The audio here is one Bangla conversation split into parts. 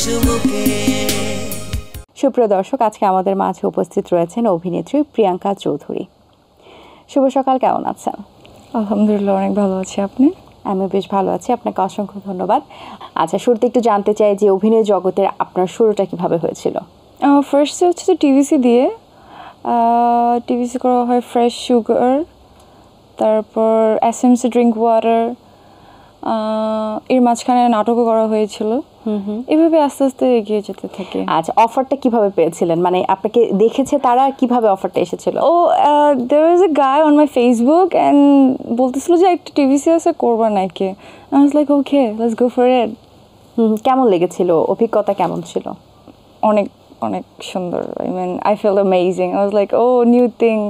চুমুকে। সুপ্রিয় দর্শক, আজকে আমাদের মাঝে উপস্থিত রয়েছেন অভিনেত্রী প্রিয়াঙ্কা চৌধুরী। শুভ সকাল, কেমন আছেন? আলহামদুলিল্লাহ, অনেক ভালো আছি। আপনি? আমি বেশ ভালো আছি, আপনাকে অসংখ্য ধন্যবাদ। আচ্ছা, শুরুতে একটু জানতে চাই যে অভিনয় জগতের আপনার শুরুটা কিভাবে হয়েছিল? ফার্স্টে হচ্ছে তো টিভিসি দিয়ে, টিভিসি করা হয় ফ্রেশ সুগার, তারপর এসএমসি ড্রিঙ্ক ওয়াটার, এর মাঝখানে নাটকও করা হয়েছিল। এভাবে আস্তে আস্তে এগিয়ে যেতে থাকে। আচ্ছা, অফারটা কিভাবে পেয়েছিলেন? মানে আপনাকে দেখেছে তারা, কিভাবে অফারটা এসেছিল? there was a guy on my Facebook and বলতেছিল যে একটা টিভিসি আছে, করবা নাকি? I was like okay, let's go for it. কেমন লেগেছিল? অভিজ্ঞতা কেমন ছিল? অনেক অনেক সুন্দর। I mean, I felt amazing. I was like, oh, new thing.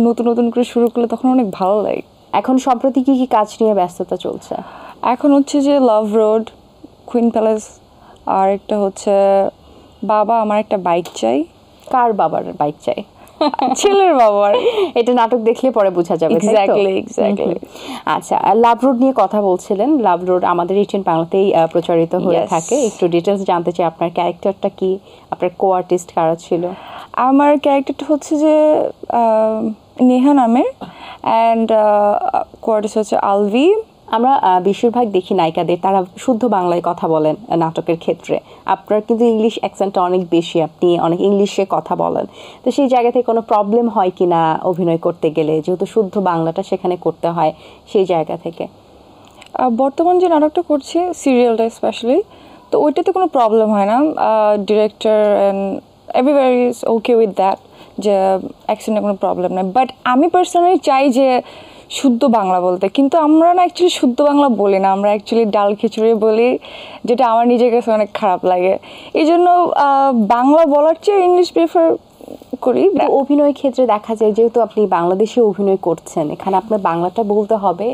নতুন নতুন করে শুরু করলে তখন অনেক ভালো লাগে। এখন সম্প্রতি কি কি কাজ নিয়ে ব্যস্ততা চলছে? এখন হচ্ছে যে লাভ রোড, কুইন প্যালেস, আর একটা হচ্ছে বাবা আমার একটা বাইক চাই। কার বাবার বাইক চাই? ছেলের বাবার। এটা নাটক দেখলে পরে বোঝা যাবে। এক্স্যাক্টলি। আচ্ছা, লাভ রোড নিয়ে কথা বলছিলেন। লাভ রোড আমাদের এটিএন বাংলাতেই প্রচারিত হয়ে থাকে। একটু ডিটেলস জানতে চাই, আপনার ক্যারেক্টারটা কি, আপনার কো আর্টিস্ট কারা ছিল? আমার ক্যারেক্টারটা হচ্ছে যে নেহা নামের, অ্যান্ড কো আর্টিস্ট হচ্ছে আলভি। আমরা বেশিরভাগ দেখি নায়িকাদের তারা শুদ্ধ বাংলায় কথা বলেন নাটকের ক্ষেত্রে। আপনার কিন্তু ইংলিশ অ্যাকসেন্টটা অনেক বেশি, আপনি অনেক ইংলিশে কথা বলেন। তো সেই জায়গা থেকে কোনো প্রবলেম হয় কি না অভিনয় করতে গেলে, যেহেতু শুদ্ধ বাংলাটা সেখানে করতে হয়, সেই জায়গা থেকে? বর্তমান যে নাটকটা করছি, সিরিয়ালটা স্পেশালি, তো ওইটাতে কোনো প্রবলেম হয় না। Director and everybody is okay with that, যে অ্যাকসেন্টে কোনো প্রবলেম নেই। বাট আমি পার্সোনালি চাই যে শুদ্ধ বাংলা বলতে, কিন্তু আমরা না অ্যাকচুয়ালি শুদ্ধ বাংলা বলি না, আমরা অ্যাকচুয়ালি ডাল খিচুড়ি বলি, যেটা আমার নিজের কাছে অনেক খারাপ লাগে। এই জন্য বাংলা বলার চেয়ে ইংলিশ প্রেফার করি। অভিনয় ক্ষেত্রে দেখা যায়, যেহেতু আপনি বাংলাদেশে অভিনয় করছেন, এখানে আপনার বাংলাটা বলতে হবে,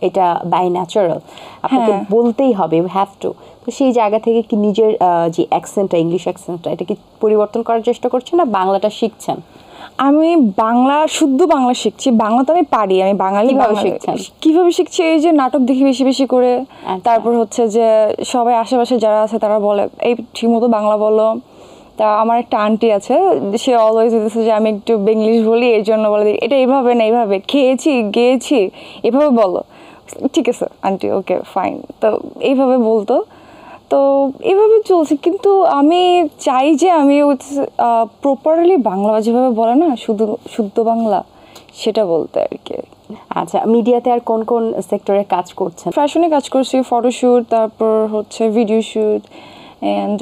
এটা বাই ন্যাচারাল, আপনাকে বলতেই হবে, ইউ হ্যাভ টু। তো সেই জায়গা থেকে কি নিজের যে অ্যাকসেন্টটা, ইংলিশ অ্যাকসেন্টটা, এটা কি পরিবর্তন করার চেষ্টা করছেন না বাংলাটা শিখছেন? আমি বাংলা, শুদ্ধ বাংলা শিখছি। বাংলা তো আমি পারি, আমি বাঙালি। কিভাবে শিখছি? এই যে নাটক দেখি বেশি বেশি করে, তারপর হচ্ছে যে সবাই আশেপাশে যারা আছে তারা বলে এই ঠিকমতো বাংলা বলো। তা আমার একটা আন্টি আছে, সে অলওয়েজ বলতেছে যে আমি একটু ইংলিশ বলি, এই জন্য বলে এটা এইভাবে না, এইভাবে খেয়েছি গিয়েছি এভাবে বলো। ঠিক আছে আন্টি, ওকে ফাইন। তো এইভাবে বলতো, তো এইভাবে চলছে। কিন্তু আমি চাই যে আমি প্রপারলি বাংলা যেভাবে বলে না, শুদ্ধ বাংলা, সেটা বলতে আর কি। আচ্ছা, মিডিয়াতে আর কোন কোন সেক্টরে কাজ করছেন? ফ্যাশনে কাজ করছি, ফটোশ্যুট, তারপর হচ্ছে ভিডিও শ্যুট, অ্যান্ড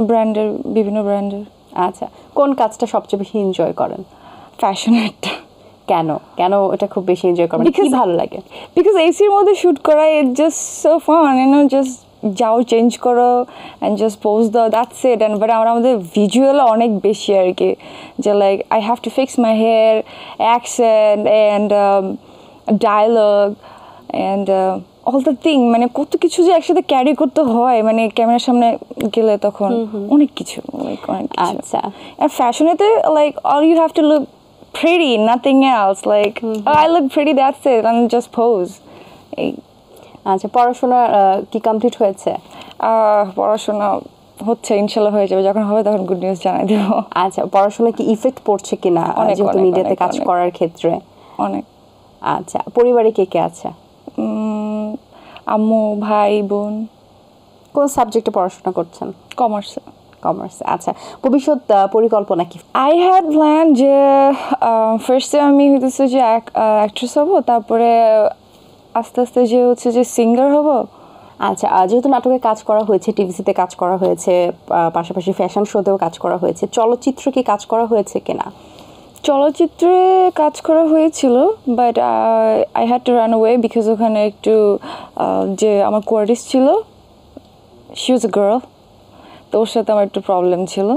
ব্র্যান্ডের, বিভিন্ন ব্র্যান্ডের। আচ্ছা, কোন কাজটা সবচেয়ে বেশি এনজয় করেন? ফ্যাশনেরটা। কেন কেন এটা খুব বেশি এনজয় করেন? কি ভালো লাগে? বিকজ এসির মধ্যে শ্যুট করা, it just so fun, just যাও, চেঞ্জ করো অ্যান্ড জাস্ট পোজ দাও, দ্যাটস ইট। অ্যান্ড বাট আমাদের ভিজুয়াল অনেক বেশি আর কি, যে like I have to fix my hair, accent and dialogue and all the thing, মানে কত কিছু যে একসাথে ক্যারি করতে হয়, মানে ক্যামেরার সামনে গেলে তখন অনেক কিছু, লাইক অনেক কিছু। আচ্ছা, আর ফ্যাশনেতে like all you have to look pretty, nothing else, like I look pretty, that's it, and just pose. আচ্ছা, পড়াশোনা কি কমপ্লিট হয়েছে? পড়াশোনা হচ্ছে, ইনশাল্লাহ হয়ে যাবে, যখন হবে তখন গুড নিউজ জানাই দেব। আচ্ছা, পড়াশোনা কি ইফেক্ট পড়ছে কিনা যেহেতু মিডিয়াতে কাজ করার ক্ষেত্রে? অনেক। আচ্ছা, পরিবারে কে কে আছে? আম্মু, ভাই, বোন। কোন সাবজেক্টে পড়াশোনা করছেন? কমার্সে। কমার্স। আচ্ছা, ভবিষ্যৎ পরিকল্পনা কি? আই হ্যাড প্ল্যান যে ফার্স্টে আমি হইতেছে যে অ্যাক্ট্রেস হব, তারপরে আস্তে আস্তে যে হচ্ছে যে সিঙ্গার হব। আচ্ছা, যেহেতু নাটকে কাজ করা হয়েছে, টিভিসিতে কাজ করা হয়েছে, পাশাপাশি ফ্যাশন শোতেও কাজ করা হয়েছে, চলচ্চিত্র কি কাজ করা হয়েছে কিনা? চলচ্চিত্রে কাজ করা হয়েছিল, but I had to run away because ওখানে একটু যে আমার কো আর্টিস্ট ছিল, শি ওয়াজ এ গার্ল, তো ওর সাথে আমার একটু প্রবলেম ছিল,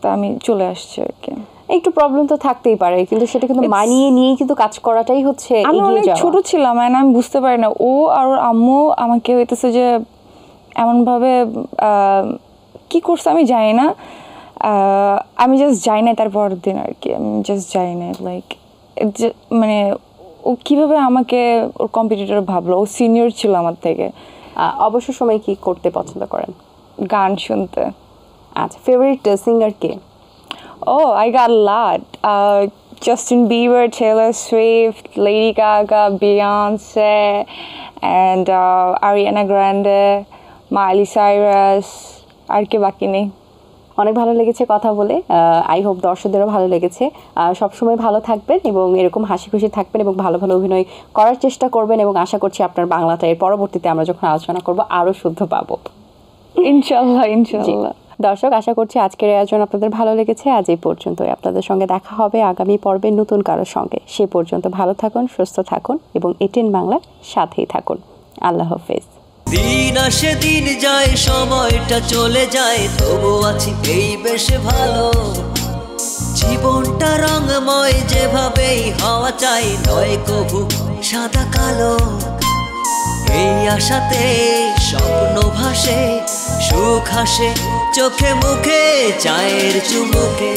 তা আমি চলে আসছি আর কি। একটু প্রবলেম তো থাকতেই পারে, কিন্তু সেটা কিন্তু মানিয়ে নিয়েই কিন্তু কাজ করাটাই হচ্ছে। আমি অনেক ছোট ছিলাম, আমি বুঝতে পারি না, ও আর আম্মু আমাকে হইতেছে যে এমনভাবে কি করছে আমি জানি না, আমি জাস্ট যাই না তার পরের দিন আর কি, আমি জাস্ট যাই না, লাইক মানে ও কীভাবে আমাকে ওর কম্পিটিটর ভাবলো, ও সিনিয়র ছিল আমার থেকে। অবসর সময় কি করতে পছন্দ করেন? গান শুনতে। আচ্ছা, favourite singer K? Oh, I got a lot. Justin Bieber, Taylor Swift, Lady Gaga, Beyonce, and Ariana Grande, Miley Cyrus. আর কে বাকি নেই? অনেক ভালো লেগেছে কথা বলে। আই হোপ দর্শকদেরও ভালো লেগেছে। সবসময় ভালো থাকবেন এবং এরকম হাসি খুশি থাকবেন এবং ভালো ভালো অভিনয় করার চেষ্টা করবেন, এবং আশা করছি আপনার বাংলাটা এর পরবর্তীতে আমরা যখন আলোচনা করব আরও শুদ্ধ পাবো। ইনশাল্লাহ, ইনশাল্লাহ। দর্শক, আশা করছি আজকের আয়োজন আপনাদের ভালো লেগেছে। আজ এই পর্যন্তই। আপনাদের সঙ্গে দেখা হবে আগামী পর্বে নতুন কারোর সঙ্গে। সে পর্যন্ত ভালো থাকুন, সুস্থ থাকুন এবং এটিএন বাংলার সাথেই থাকুন। আল্লাহ হাফেজ। দিন আসে দিন যায়, সময়টা চলে যায়, তবু আছি এই বেশ ভালো। জীবনটা রঙময়, যেভাবেই হওয়া চাই, নয় কভু সাদা কালো। এই আশাতে স্বপ্ন ভাসে, সুখ হাসে চোখে মুখে, চায়ের চুমুকে।